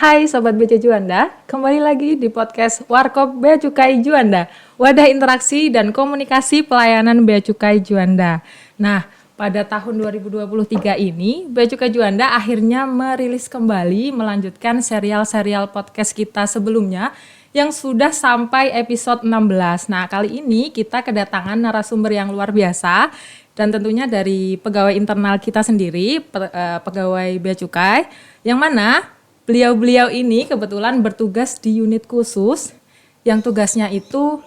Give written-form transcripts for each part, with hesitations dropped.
Hai Sobat Bea Juanda, kembali lagi di podcast Warkop Bea Cukai Juanda, wadah interaksi dan komunikasi pelayanan Bea Cukai Juanda. Nah, pada tahun 2023 ini, Bea Cukai Juanda akhirnya merilis kembali melanjutkan serial-serial podcast kita sebelumnya yang sudah sampai episode 16. Nah, kali ini kita kedatangan narasumber yang luar biasa dan tentunya dari pegawai internal kita sendiri, pegawai Bea Cukai, yang mana beliau ini kebetulan bertugas di unit khusus yang tugasnya itu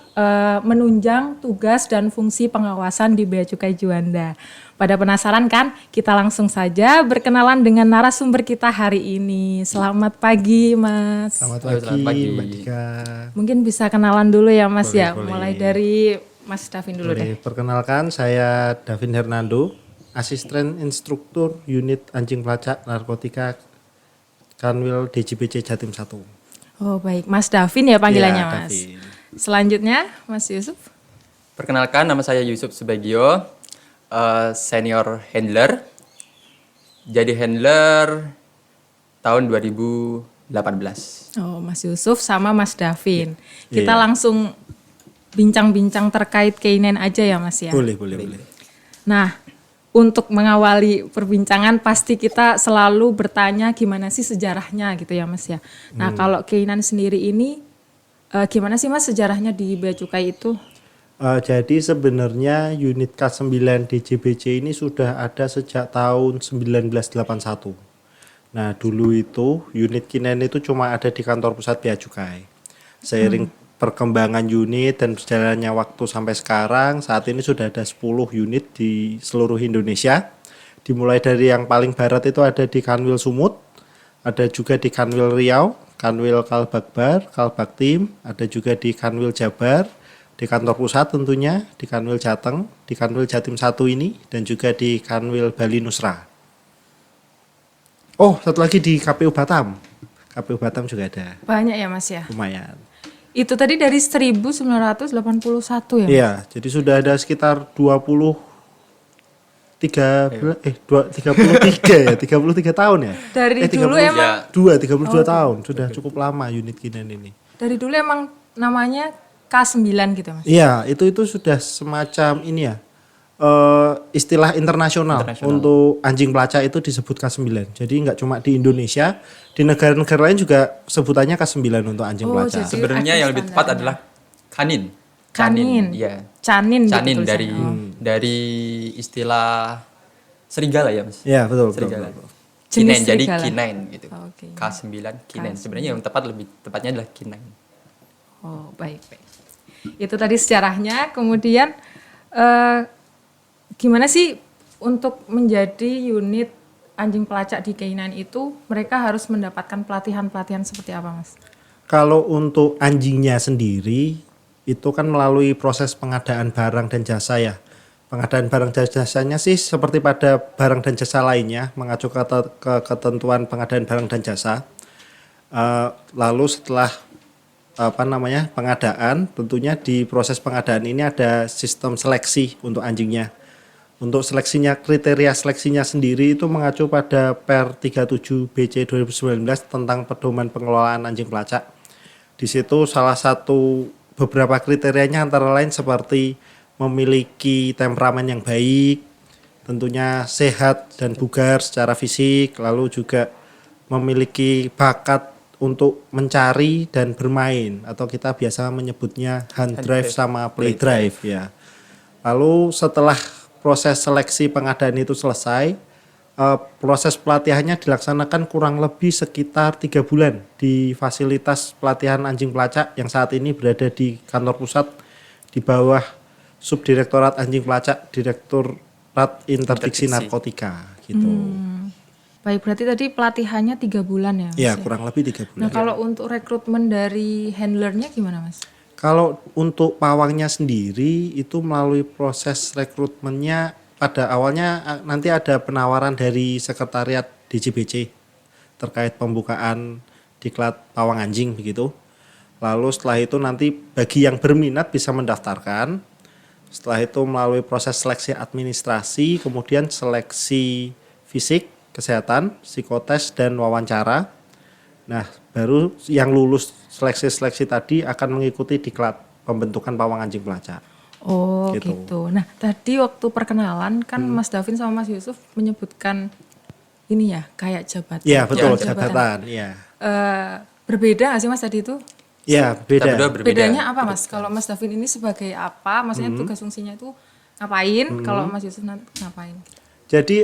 menunjang tugas dan fungsi pengawasan di Bea Cukai Juanda. Pada penasaran kan? Kita langsung saja berkenalan dengan narasumber kita hari ini. Selamat pagi, Mas. Selamat pagi, Mbak Dika. Mungkin bisa kenalan dulu ya, Mas Boleh. Mulai dari Mas Davin dulu deh. Perkenalkan, saya Davin Hernando, asisten instruktur unit anjing pelacak narkotika Kanwil DJBC Jatim 1. Oh baik, Mas Davin ya panggilannya, Ya, Mas. Davin. Selanjutnya, Mas Yusuf. Perkenalkan, nama saya Yusuf Subagio, senior handler. Jadi handler tahun 2018. Oh, Mas Yusuf sama Mas Davin. Kita langsung bincang-bincang terkait K9 aja ya, Mas ya. Boleh. Nah, untuk mengawali perbincangan pasti kita selalu bertanya gimana sih sejarahnya gitu ya, Mas ya. Nah, kalau K9 sendiri ini gimana sih, Mas, sejarahnya di Bea Cukai itu? Jadi sebenarnya unit K9 DJBC ini sudah ada sejak tahun 1981. Nah, dulu itu unit K9 itu cuma ada di kantor pusat Bea Cukai. Seiring perkembangan unit dan berjalannya waktu sampai sekarang, saat ini sudah ada 10 unit di seluruh Indonesia. Dimulai dari yang paling barat itu ada di Kanwil Sumut, ada juga di Kanwil Riau, Kanwil Kalbakbar, Kalbaktim, ada juga di Kanwil Jabar, di kantor pusat tentunya, di Kanwil Jateng, di Kanwil Jatim 1 ini, dan juga di Kanwil Bali Nusra. Oh, satu lagi di KPU Batam. KPU Batam juga ada. Banyak ya, Mas ya. Lumayan. Itu tadi dari 1981 ya, Mas? Iya, jadi sudah ada sekitar 33 tahun ya. Dari dulu emang 32 tahun, sudah cukup lama unit K9 ini. dari dulu emang namanya K9 gitu, Mas. Iya, itu sudah semacam ini ya. Istilah internasional untuk anjing pelacak itu disebut K9. Jadi nggak cuma di Indonesia, di negara-negara lain juga sebutannya K9 untuk anjing pelacak. jadi Sebenarnya ada yang lebih tepat standarnya. adalah kanin. Kanin. Iya. Canin gitu Canin tulisannya. dari istilah serigala ya, Mas. Iya, betul. Serigala. Jenis K9, jadi serigala. K9 gitu. Oke. K9 K9. Sebenarnya yang lebih tepatnya adalah K9. Oh, baik. Itu tadi sejarahnya. Kemudian gimana sih untuk menjadi unit anjing pelacak di K9 itu mereka harus mendapatkan pelatihan-pelatihan seperti apa, Mas? Kalau untuk anjingnya sendiri itu kan melalui proses pengadaan barang dan jasa ya. Pengadaan barang dan jasanya sih seperti pada barang dan jasa lainnya, mengacu ke ketentuan pengadaan barang dan jasa. Lalu setelah pengadaan, tentunya di proses pengadaan ini ada sistem seleksi untuk anjingnya. Untuk seleksinya, kriteria seleksinya sendiri itu mengacu pada Per 37 BC 2019 tentang pedoman pengelolaan anjing pelacak. Di situ salah satu beberapa kriterianya antara lain seperti memiliki temperamen yang baik, tentunya sehat dan bugar secara fisik, lalu juga memiliki bakat untuk mencari dan bermain atau kita biasa menyebutnya hand drive sama play drive ya. Lalu setelah proses seleksi pengadaan itu selesai, proses pelatihannya dilaksanakan kurang lebih sekitar 3 bulan di fasilitas pelatihan anjing pelacak yang saat ini berada di kantor pusat di bawah Subdirektorat Anjing Pelacak Direktorat Interdiksi Narkotika gitu. Baik, berarti tadi pelatihannya 3 bulan ya, Mas? Ya, kurang lebih 3 bulan. Nah, kalau untuk rekrutmen dari handlernya gimana, Mas? Kalau untuk pawangnya sendiri itu melalui proses rekrutmennya pada awalnya nanti ada penawaran dari sekretariat DJBC terkait pembukaan diklat pawang anjing begitu. Lalu setelah itu nanti bagi yang berminat bisa mendaftarkan. Setelah itu melalui proses seleksi administrasi, kemudian seleksi fisik, kesehatan, psikotes dan wawancara. Nah, baru yang lulus seleksi-seleksi tadi akan mengikuti diklat pembentukan pawang anjing pelacak. Oh Gitu. gitu. Nah tadi waktu perkenalan kan Mas Davin sama Mas Yusuf menyebutkan ini ya kayak jabatan. Iya, betul, Jabatan. jabatan, iya. Berbeda nggak sih Mas tadi itu? Iya, Kita beda. berdua berbeda. Bedanya apa Mas? Kalau Mas Davin ini sebagai apa? Maksudnya tugas fungsinya itu ngapain? Kalau Mas Yusuf nanti ngapain? Jadi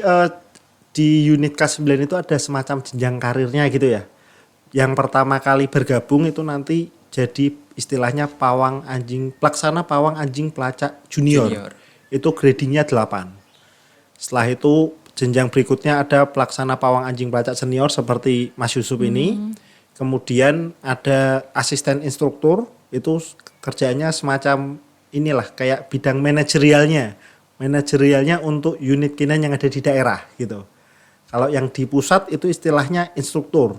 di unit K9 itu ada semacam jenjang karirnya gitu ya. Yang pertama kali bergabung itu nanti jadi istilahnya pelaksana pawang anjing pelacak junior. Junior. Itu gradingnya 8. Setelah itu jenjang berikutnya ada pelaksana pawang anjing pelacak senior seperti Mas Yusuf ini. Kemudian ada asisten instruktur, itu kerjanya semacam inilah kayak bidang manajerialnya. Manajerialnya untuk unit K9 yang ada di daerah gitu. Kalau yang di pusat itu istilahnya instruktur.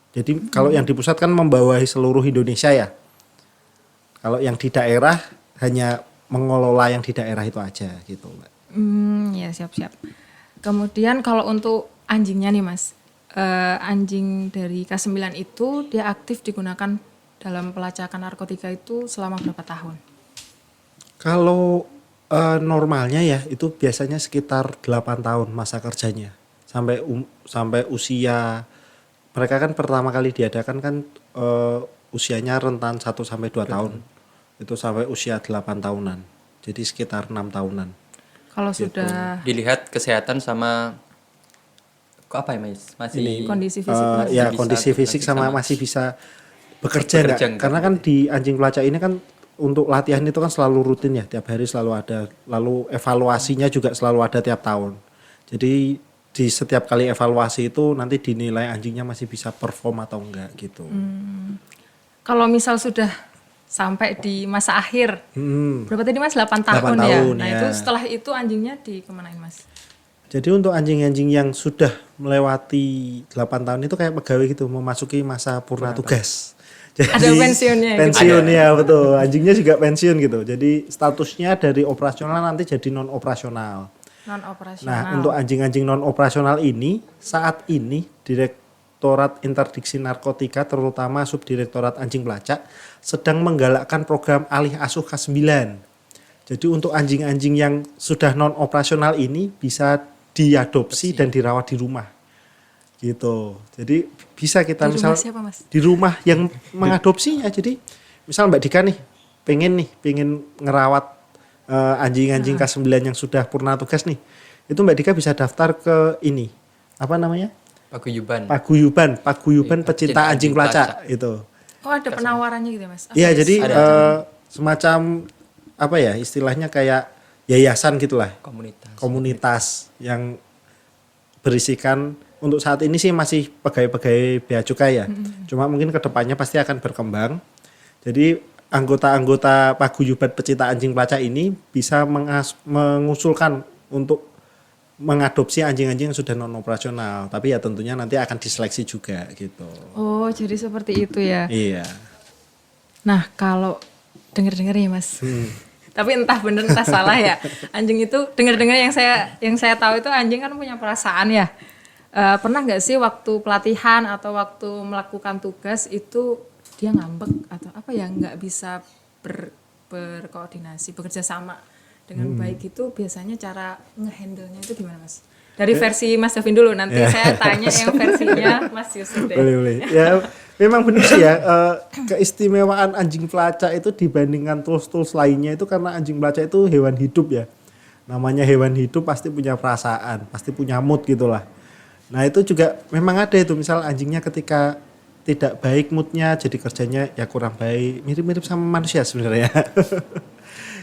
Jadi kalau yang di pusat kan membawahi seluruh Indonesia ya. Kalau yang di daerah hanya mengelola yang di daerah itu aja gitu, Mbak. Ya siap-siap. Kemudian kalau untuk anjingnya nih Mas, anjing dari K9 itu dia aktif digunakan dalam pelacakan narkotika itu selama berapa tahun? Kalau normalnya ya itu biasanya sekitar 8 tahun masa kerjanya. Sampai usia mereka kan pertama kali diadakan kan usianya rentan 1 sampai 2 tahun. Itu sampai usia 8 tahunan. Jadi sekitar 6 tahunan. Kalau sudah Dilihat kesehatan sama apa ya Mas? Masih kondisi fisik Mas? Ya bisa kondisi fisik sama masih bisa bekerja Bekerja nggak? nggak? Karena kan di anjing pelacak ini kan untuk latihan itu kan selalu rutin ya, tiap hari selalu ada. Lalu evaluasinya juga selalu ada tiap tahun. Jadi di setiap kali evaluasi itu nanti dinilai anjingnya masih bisa perform atau enggak gitu. Kalau misal sudah sampai di masa akhir, berapa tadi Mas? 8 tahun, 8 ya? tahun, Nah ya. itu setelah itu anjingnya dikemanain Mas? Jadi untuk anjing-anjing yang sudah melewati 8 tahun itu kayak pegawai gitu, memasuki masa purna tugas. Jadi, Ada pensiunnya gitu? Pensiun ya betul, anjingnya juga pensiun gitu. Jadi statusnya dari operasional nanti jadi non operasional. Non operasional. Nah untuk anjing-anjing non operasional ini saat ini Direktorat Interdiksi Narkotika terutama Subdirektorat Anjing Pelacak sedang menggalakkan program alih asuh K9. Jadi untuk anjing-anjing yang sudah non operasional ini bisa diadopsi dan dirawat di rumah. Gitu. Jadi bisa kita Di misal rumah siapa Mas? di rumah yang mengadopsinya. Jadi misal Mbak Dika nih pengen ngerawat anjing-anjing K9 yang sudah purna tugas nih. Itu Mbak Dika bisa daftar ke ini. Apa namanya? paguyuban. Paguyuban Pecinta Anjing Pelacak itu. Oh ada penawarannya gitu ya Mas? Iya, jadi Ada. semacam apa ya? Istilahnya kayak yayasan gitulah. Komunitas. Yang berisikan untuk saat ini sih masih pegawai-pegawai bea cukai ya. Cuma mungkin kedepannya pasti akan berkembang. Jadi anggota-anggota paguyuban pecinta anjing pelacak ini bisa mengusulkan untuk mengadopsi anjing-anjing yang sudah non operasional. Tapi ya tentunya nanti akan diseleksi juga gitu. Oh jadi seperti itu ya. Iya. Nah kalau dengar-dengar ya Mas. Tapi entah bener entah salah ya. Anjing itu dengar-dengar yang saya tahu itu anjing kan punya perasaan ya. Pernah nggak sih waktu pelatihan atau waktu melakukan tugas itu dia ngambek atau apa ya nggak bisa berkoordinasi bekerja sama dengan baik itu biasanya cara ngehandle-nya itu gimana Mas? Dari versi Mas Davin dulu nanti saya tanya yang versinya Mas Yusuf deh. Boleh. Ya memang benar sih ya keistimewaan anjing pelacak itu dibandingkan tools-tools lainnya itu karena anjing pelacak itu hewan hidup ya. Namanya hewan hidup pasti punya perasaan, pasti punya mood gitulah. Nah itu juga memang ada itu misal anjingnya ketika tidak baik moodnya jadi kerjanya ya kurang baik, mirip-mirip sama manusia sebenarnya.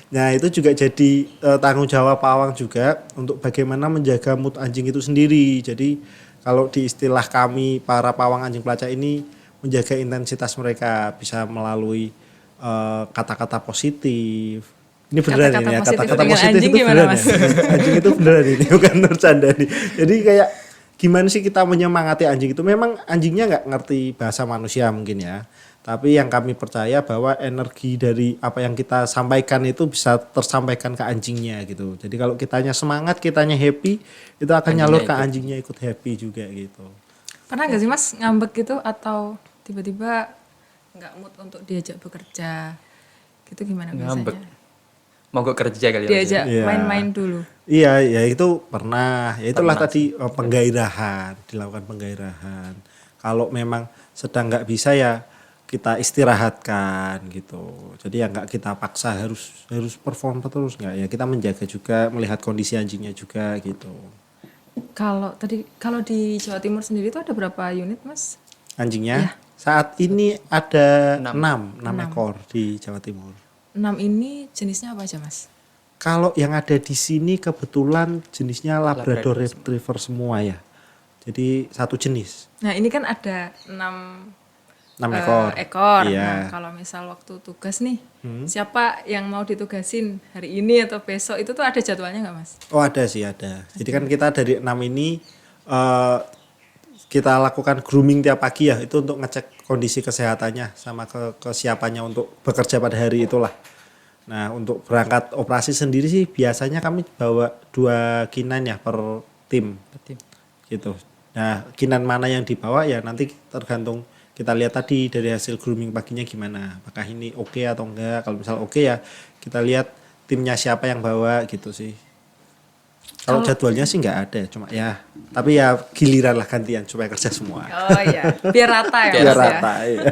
Nah itu juga jadi tanggung jawab pawang juga untuk bagaimana menjaga mood anjing itu sendiri. Jadi kalau di istilah kami para pawang anjing pelacak ini menjaga intensitas mereka bisa melalui kata-kata positif. Ini beneran ini ya, kata-kata positif anjing itu gimana, beneran Mas? ya. Anjing itu beneran ini, bukan bercanda nih. Jadi kayak gimana sih kita menyemangati anjing itu? Memang anjingnya nggak ngerti bahasa manusia mungkin ya. Tapi yang kami percaya bahwa energi dari apa yang kita sampaikan itu bisa tersampaikan ke anjingnya gitu. Jadi kalau kitanya semangat, kitanya happy, itu akan nyalur ke anjingnya ikut happy juga gitu. Pernah nggak sih Mas ngambek gitu atau tiba-tiba nggak mood untuk diajak bekerja? Gitu gimana Ngambek. biasanya? Mogok kerja kali ya, Mas, ya. Diajak Iya. main-main dulu. Iya, ya itu pernah. Ya itulah Pernah tadi penggairahan, dilakukan penggairahan. Kalau memang sedang nggak bisa ya kita istirahatkan gitu. Jadi ya nggak kita paksa harus perform terus nggak ya. Kita menjaga juga, melihat kondisi anjingnya juga gitu. Kalau di Jawa Timur sendiri itu ada berapa unit Mas? Anjingnya saat ini ada 6 Enam. ekor di Jawa Timur. 6 ini jenisnya apa aja Mas? Kalau yang ada di sini kebetulan jenisnya Labrador Retriever semua ya. Jadi satu jenis. Nah ini kan ada 6 6 ekor. ekor. Iya. Nah kalau misal waktu tugas nih, siapa yang mau ditugasin hari ini atau besok itu tuh ada jadwalnya nggak Mas? Oh ada sih ada. Jadi kan kita dari 6 ini kita lakukan grooming tiap pagi ya. Itu untuk ngecek kondisi kesehatannya sama kesiapannya untuk bekerja pada hari itulah. Nah untuk berangkat operasi sendiri sih biasanya kami bawa 2 kinan ya per tim Berarti gitu. Nah kinan mana yang dibawa ya nanti tergantung kita lihat tadi dari hasil grooming paginya gimana. Apakah ini oke atau enggak. Kalau misal oke ya kita lihat timnya siapa yang bawa gitu sih. Kalau jadwalnya sih nggak ada, cuma ya. Tapi ya giliran lah gantian supaya kerja semua. Oh iya, biar rata ya Biar Mas ya. rata ya.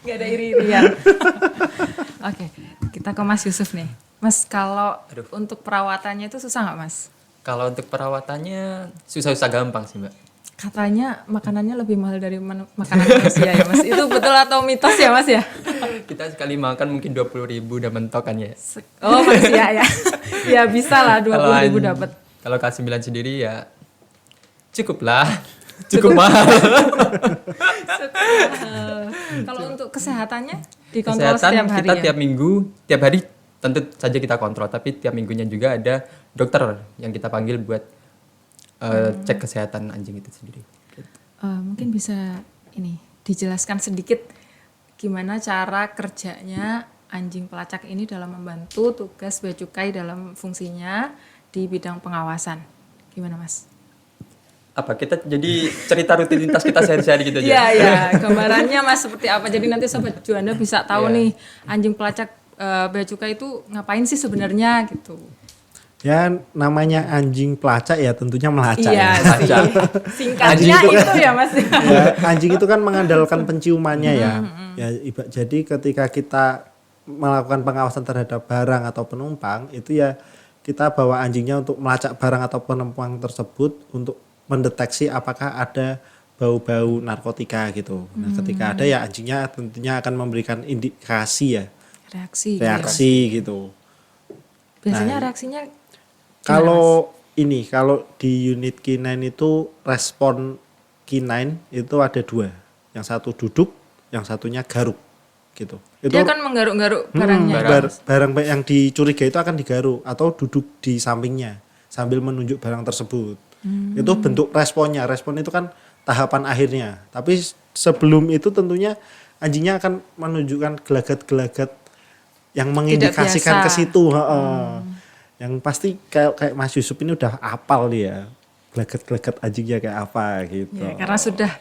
Nggak ada iri-irian. Oke, kita ke Mas Yusuf nih. Mas, kalau untuk perawatannya itu susah nggak Mas? kalau untuk perawatannya susah-susah gampang sih, Mbak. Katanya makanannya lebih mahal dari makanan manusia ya Mas. Itu betul atau mitos ya Mas ya? Kita sekali makan mungkin 20.000 udah mentok kan ya. Oh manusia ya. Ya bisa lah 20.000 dapat. Kalau K9 sendiri ya cukup lah. Cukup mahal. Kalau untuk kesehatannya dikontrol Kesehatan setiap hari kita ya? tiap minggu, tiap hari tentu saja kita kontrol, tapi tiap minggunya juga ada dokter yang kita panggil buat cek kesehatan anjing itu sendiri. Mungkin bisa ini dijelaskan sedikit gimana cara kerjanya anjing pelacak ini dalam membantu tugas Bea Cukai dalam fungsinya di bidang pengawasan. Gimana Mas? Apa kita jadi cerita rutinitas kita sehari-hari gitu aja? Iya, iya. Gambarannya Mas seperti apa? Jadi nanti Sobat Juanda bisa tahu nih anjing pelacak Bea Cukai itu ngapain sih sebenarnya gitu. Ya namanya anjing pelacak ya tentunya melacak Iya ya. sih. Singkatnya Anjing itu ya Mas. Ya, anjing itu kan mengandalkan penciumannya ya. Ya jadi ketika kita melakukan pengawasan terhadap barang atau penumpang itu ya kita bawa anjingnya untuk melacak barang atau penumpang tersebut untuk mendeteksi apakah ada bau-bau narkotika gitu. Nah, ketika ada ya anjingnya tentunya akan memberikan indikasi ya, reaksi gitu. Biasanya reaksinya Kalau di unit K9 itu respon K9 itu ada 2. Yang satu duduk, yang satunya garuk gitu. Itu dia kan menggaruk-garuk barangnya. barang yang dicurigai itu akan digaruk atau duduk di sampingnya sambil menunjuk barang tersebut. Itu bentuk responnya. Respon itu kan tahapan akhirnya. Tapi sebelum itu tentunya anjingnya akan menunjukkan gelagat-gelagat yang mengindikasikan ke situ. Yang pasti kayak Mas Yusuf ini udah apal dia. Gelagat-gelagat anjingnya kayak apa gitu. Ya, karena sudah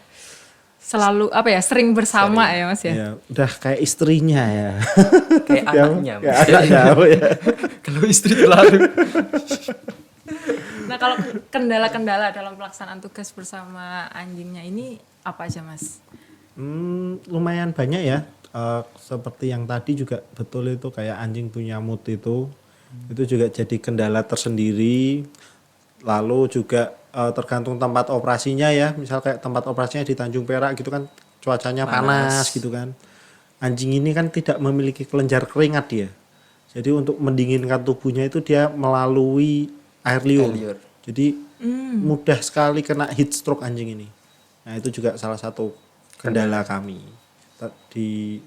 selalu sering bersama ya Mas ya. Ya, udah kayak istrinya ya. Kayak anaknya. Kayak anaknya ya. Kalau istri terlalu. Nah kalau kendala-kendala dalam pelaksanaan tugas bersama anjingnya ini apa aja Mas? Lumayan banyak ya. Seperti yang tadi juga betul itu kayak anjing punya mood itu juga jadi kendala tersendiri. Lalu juga tergantung tempat operasinya ya. Misal kayak tempat operasinya di Tanjung Perak gitu kan cuacanya panas gitu kan. Anjing ini kan tidak memiliki kelenjar keringat dia. Jadi untuk mendinginkan tubuhnya itu dia melalui air liur. Jadi mudah sekali kena heat stroke anjing ini. Nah itu juga salah satu kendala kami di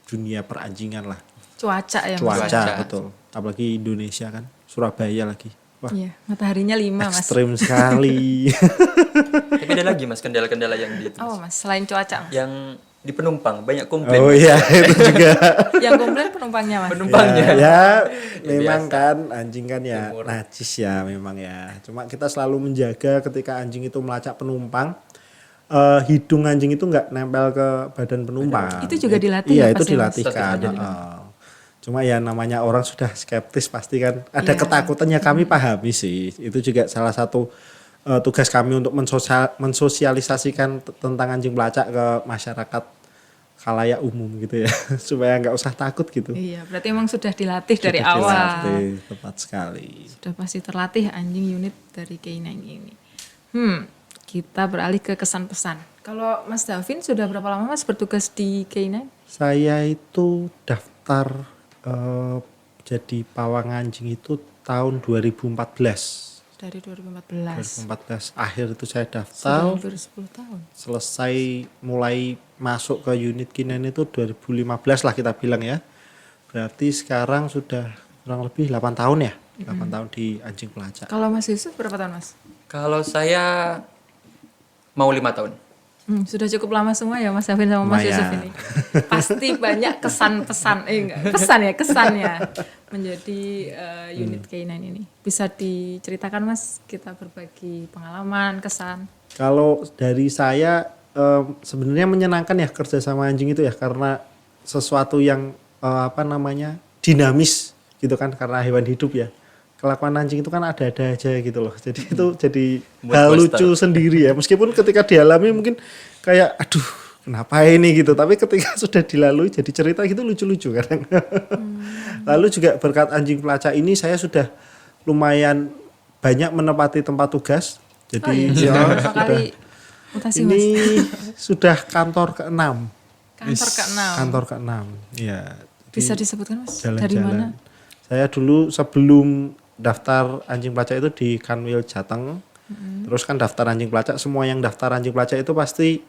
dunia peranjingan lah. Cuaca ya Mas. Cuaca betul. Apalagi Indonesia kan, Surabaya lagi. Wah, Iya, mataharinya 5 Mas. ekstrim sekali. Tapi ada lagi Mas kendala-kendala yang di itu, Mas. Oh Mas, selain cuaca Mas. Yang di penumpang banyak komplain. Oh Mas. iya itu juga. Yang komplain penumpangnya Mas. Penumpangnya. Ya, memang biasa. kan anjing kan ya Timur. najis ya memang ya. Cuma kita selalu menjaga ketika anjing itu melacak penumpang. hidung anjing itu nggak nempel ke badan penumpang. Itu juga dilatih Iya, ya, itu Mas, ya, Mas? dilatihkan. Tetap aja Heeh. Cuma ya namanya orang sudah skeptis pasti kan ada ketakutannya, kami pahami sih. Itu juga salah satu tugas kami untuk mensosialisasikan tentang anjing pelacak ke masyarakat khalayak umum gitu ya. Supaya nggak usah takut gitu. Iya, berarti emang sudah dilatih dari Sudah awal. dilatih, tepat sekali. Sudah pasti terlatih anjing unit dari K9 ini. Kita beralih ke kesan pesan. Kalau Mas Davin sudah berapa lama Mas bertugas di K9? Saya itu daftar jadi pawang anjing itu tahun 2014. Dari 2014. 2014 akhir itu saya Sudah daftar. hampir 10 tahun. Selesai mulai masuk ke unit K9 itu 2015 lah kita bilang ya. Berarti sekarang sudah kurang lebih 8 tahun ya. 8 tahun di anjing pelacak. Kalau Mas Yusuf berapa tahun Mas? Kalau saya mau 5 tahun. Sudah cukup lama semua ya Mas Davin sama Mas Lumayan. Yusuf ini. Pasti banyak kesannya menjadi unit K9 ini. Bisa diceritakan Mas, kita berbagi pengalaman, kesan. Kalau dari saya sebenarnya menyenangkan ya kerja sama anjing itu ya, karena sesuatu yang dinamis gitu kan, karena hewan hidup ya. Kelakuan anjing itu kan ada-ada aja gitu loh. Jadi itu jadi hal lucu sendiri ya. Meskipun ketika dialami mungkin kayak aduh kenapa ini gitu. Tapi ketika sudah dilalui jadi cerita gitu lucu-lucu kadang. Lalu juga berkat anjing pelacak ini saya sudah lumayan banyak menempati tempat tugas. Jadi Berapa kali mutasi Mas? ini sudah kantor ke-6. Kantor ke-6. Kantor ke-6. Iya. Bisa disebutkan Mas? Jalan-jalan. Dari mana? Saya dulu sebelum daftar anjing pelacak itu di Kanwil Jateng. Terus kan daftar anjing pelacak, semua yang daftar anjing pelacak itu pasti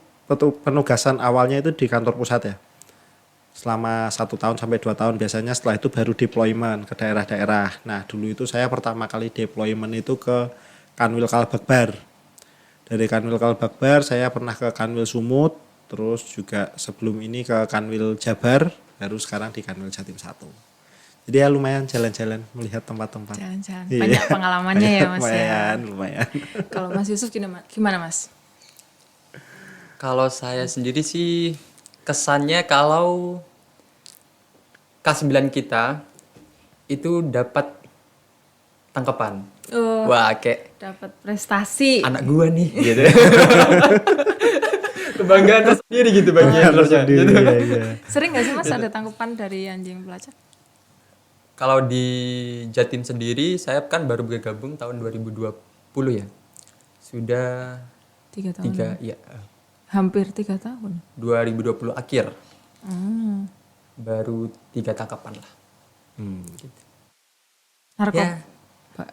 penugasan awalnya itu di kantor pusat ya. Selama 1 tahun sampai 2 tahun biasanya, setelah itu baru deployment ke daerah-daerah. Nah dulu itu saya pertama kali deployment itu ke Kanwil Kalbakbar. Dari Kanwil Kalbakbar saya pernah ke Kanwil Sumut, terus juga sebelum ini ke Kanwil Jabar, baru sekarang di Kanwil Jatim 1. Jadi ya lumayan jalan-jalan melihat tempat-tempat. Jalan-jalan. Iya. Banyak pengalamannya ya Mas ya. Lumayan. Kalau Mas Yusuf gimana Mas? Kalau saya sendiri sih kesannya kalau K9 kita itu dapat tangkapan. Wah, kayak Dapat prestasi. anak gua nih gitu. Kebanggaan tersendiri gitu bagi handlernya. Gitu. Iya. Sering gak sih Mas ada tangkapan dari anjing pelacak? Kalau di Jatim sendiri saya kan baru bergabung tahun 2020 ya. Sudah 3 tahun. ya. Hampir 3 tahun. 2020 akhir. Baru 3 tangkapan lah. Narkoba. Ya. Pak.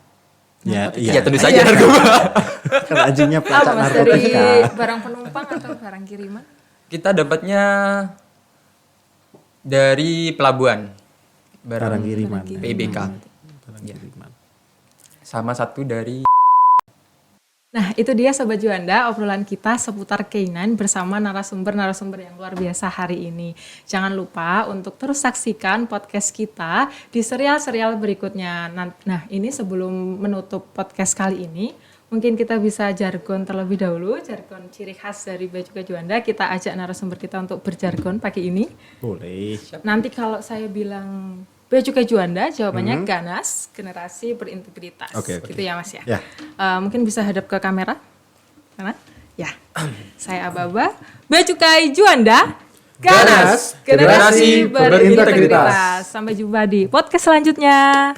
Ya tentu saja narkoba. Kan anjingnya Apa pelacak Mas dari narkotika. barang penumpang atau barang kiriman? Kita dapatnya dari pelabuhan. Barang kiriman. PBK. Barang Ya. kiriman. Sama satu dari Nah, itu dia Sobat Juanda, obrolan kita seputar K9 bersama narasumber-narasumber yang luar biasa hari ini. Jangan lupa untuk terus saksikan podcast kita di serial-serial berikutnya. Nah, ini sebelum menutup podcast kali ini, mungkin kita bisa jargon terlebih dahulu, jargon ciri khas dari Bea Cukai Juanda. Kita ajak narasumber kita untuk berjargon pagi ini. Boleh. Nanti kalau saya bilang Bea Cukai Juanda, jawabannya ganas, generasi berintegritas. Oke. Gitu ya Mas ya. Ya. Mungkin bisa hadap ke kamera. Karena ya. Saya Ababa, Bea Cukai Juanda. Ganas, generasi berintegritas. Sampai jumpa di podcast selanjutnya.